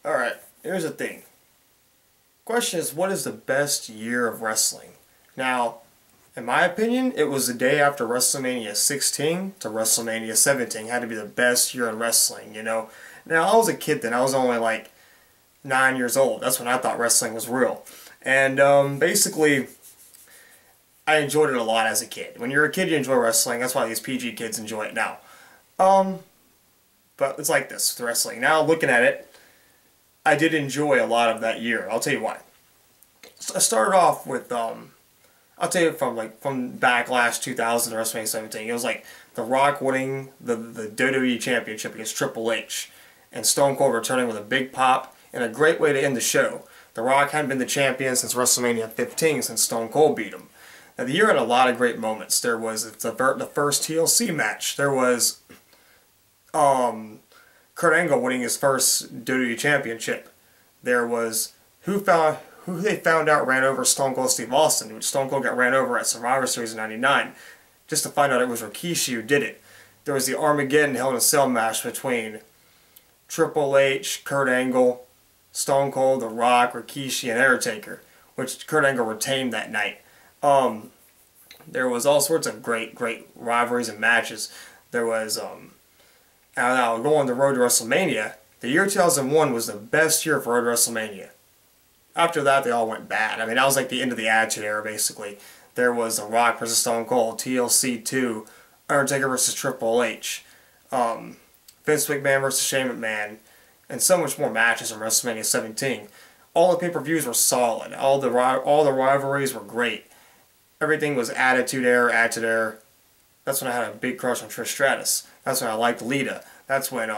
Alright, here's the thing. Question is, what is the best year of wrestling? Now, in my opinion, it was the day after WrestleMania 16 to WrestleMania 17. It had to be the best year in wrestling, you know. Now, I was a kid then. I was only like 9 years old. That's when I thought wrestling was real. And basically, I enjoyed it a lot as a kid. When you're a kid, you enjoy wrestling. That's why these PG kids enjoy it now. But it's like this with wrestling. Now, looking at it, I did enjoy a lot of that year. I'll tell you why. So I started off with, I'll tell you from Backlash 2000 to WrestleMania 17. It was like The Rock winning the WWE Championship against Triple H, and Stone Cold returning with a big pop and a great way to end the show. The Rock hadn't been the champion since WrestleMania 15, since Stone Cold beat him. Now, the year had a lot of great moments. There was the first TLC match. There was Kurt Angle winning his first WWE Championship. There was who they found out ran over Stone Cold Steve Austin, which Stone Cold got ran over at Survivor Series in '99, just to find out it was Rikishi who did it. There was the Armageddon Hell in a Cell match between Triple H, Kurt Angle, Stone Cold, The Rock, Rikishi, and Undertaker, which Kurt Angle retained that night. There was all sorts of great rivalries and matches. There was now going on the road to WrestleMania. The year 2001 was the best year for Road to WrestleMania. After that, they all went bad. I mean, that was like the end of the Attitude Era, basically. There was The Rock versus Stone Cold, TLC 2, Undertaker versus Triple H, Vince McMahon versus Shane McMahon, and so much more matches in WrestleMania 17. All the pay-per-views were solid. All the rivalries were great. Everything was Attitude Era. That's when I had a big crush on Trish Stratus. That's when I liked Lita. That's when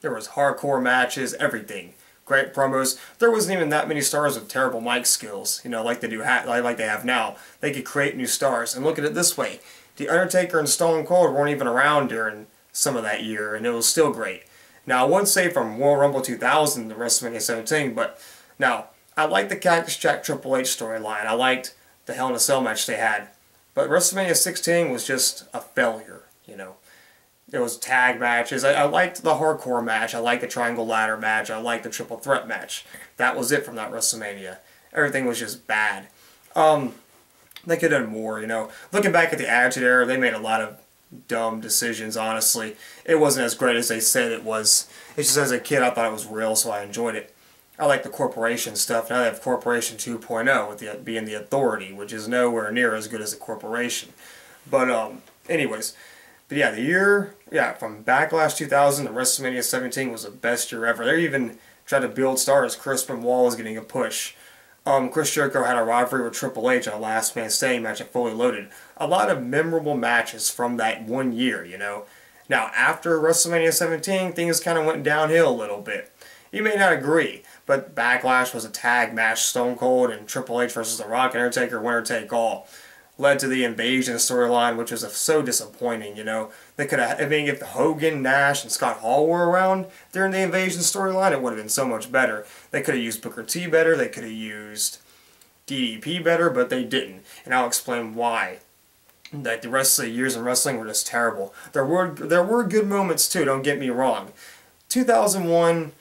there was hardcore matches, everything. Great promos. There wasn't even that many stars with terrible mic skills, you know, like they have now. They could create new stars. And look at it this way: The Undertaker and Stone Cold weren't even around during some of that year, and it was still great. Now, I wouldn't say from Royal Rumble 2000 to WrestleMania 17, but now I liked the Cactus Jack Triple H storyline. I liked the Hell in a Cell match they had, but WrestleMania 16 was just a failure, you know. There was tag matches. I liked the hardcore match. I liked the triangle ladder match. I liked the triple threat match. That was it from that WrestleMania. Everything was just bad. They could have done more, you know. Looking back at the Attitude Era, they made a lot of dumb decisions, honestly. It wasn't as great as they said it was. It's just as a kid, I thought it was real, so I enjoyed it. I like the corporation stuff. Now they have Corporation 2.0 with being the Authority, which is nowhere near as good as a corporation. But, anyways. But yeah, the year, from Backlash 2000 to WrestleMania 17 was the best year ever. They even tried to build stars. Chris Benoit was getting a push. Chris Jericho had a rivalry with Triple H on a Last Man Standing match at Fully Loaded. A lot of memorable matches from that one year, you know. Now, after WrestleMania 17, things kind of went downhill a little bit. You may not agree, but Backlash was a tag match. Stone Cold and Triple H versus The Rock and Undertaker, winner take all. Led to the Invasion storyline, which was so disappointing, you know. They could have, I mean, if Hogan, Nash, and Scott Hall were around during the Invasion storyline, it would have been so much better. They could have used Booker T better, they could have used DDP better, but they didn't. And I'll explain why. That the rest of the years in wrestling were just terrible. There were good moments too, don't get me wrong. 2001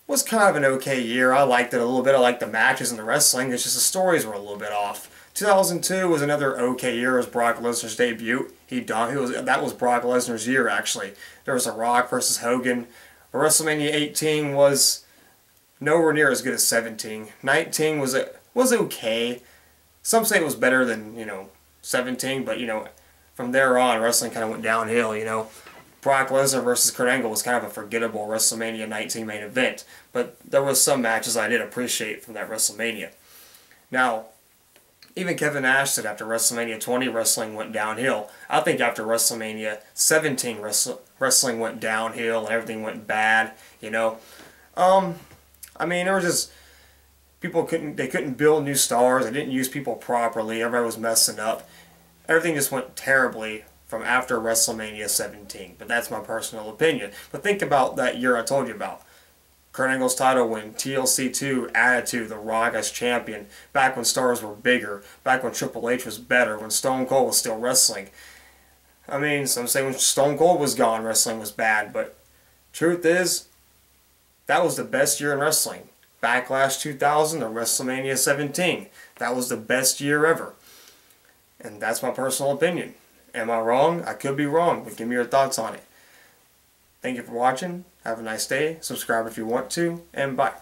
was kind of an okay year. I liked it a little bit. I liked the matches and the wrestling. It's just the stories were a little bit off. 2002 was another okay year. It was Brock Lesnar's debut. That was Brock Lesnar's year, actually. There was The Rock versus Hogan. WrestleMania 18 was nowhere near as good as 17. 19 was okay. Some say it was better than, you know, 17, but, you know, from there on, wrestling kind of went downhill, you know. Brock Lesnar versus Kurt Angle was kind of a forgettable WrestleMania 19 main event, but there was some matches I did appreciate from that WrestleMania. Now, even Kevin Nash said after WrestleMania 20, wrestling went downhill. I think after WrestleMania 17, wrestling went downhill and everything went bad, you know. I mean, there was just, they couldn't build new stars. They didn't use people properly. Everybody was messing up. Everything just went terribly from after WrestleMania 17. But that's my personal opinion. But think about that year I told you about. Kurt Angle's title win, TLC 2, Attitude, The Rock as champion, back when stars were bigger, back when Triple H was better, when Stone Cold was still wrestling. I mean, some say when Stone Cold was gone, wrestling was bad, but truth is, That was the best year in wrestling. Backlash 2000 to WrestleMania 17. That was the best year ever. And that's my personal opinion. Am I wrong? I could be wrong, but give me your thoughts on it. Thank you for watching. Have a nice day. Subscribe if you want to, and bye.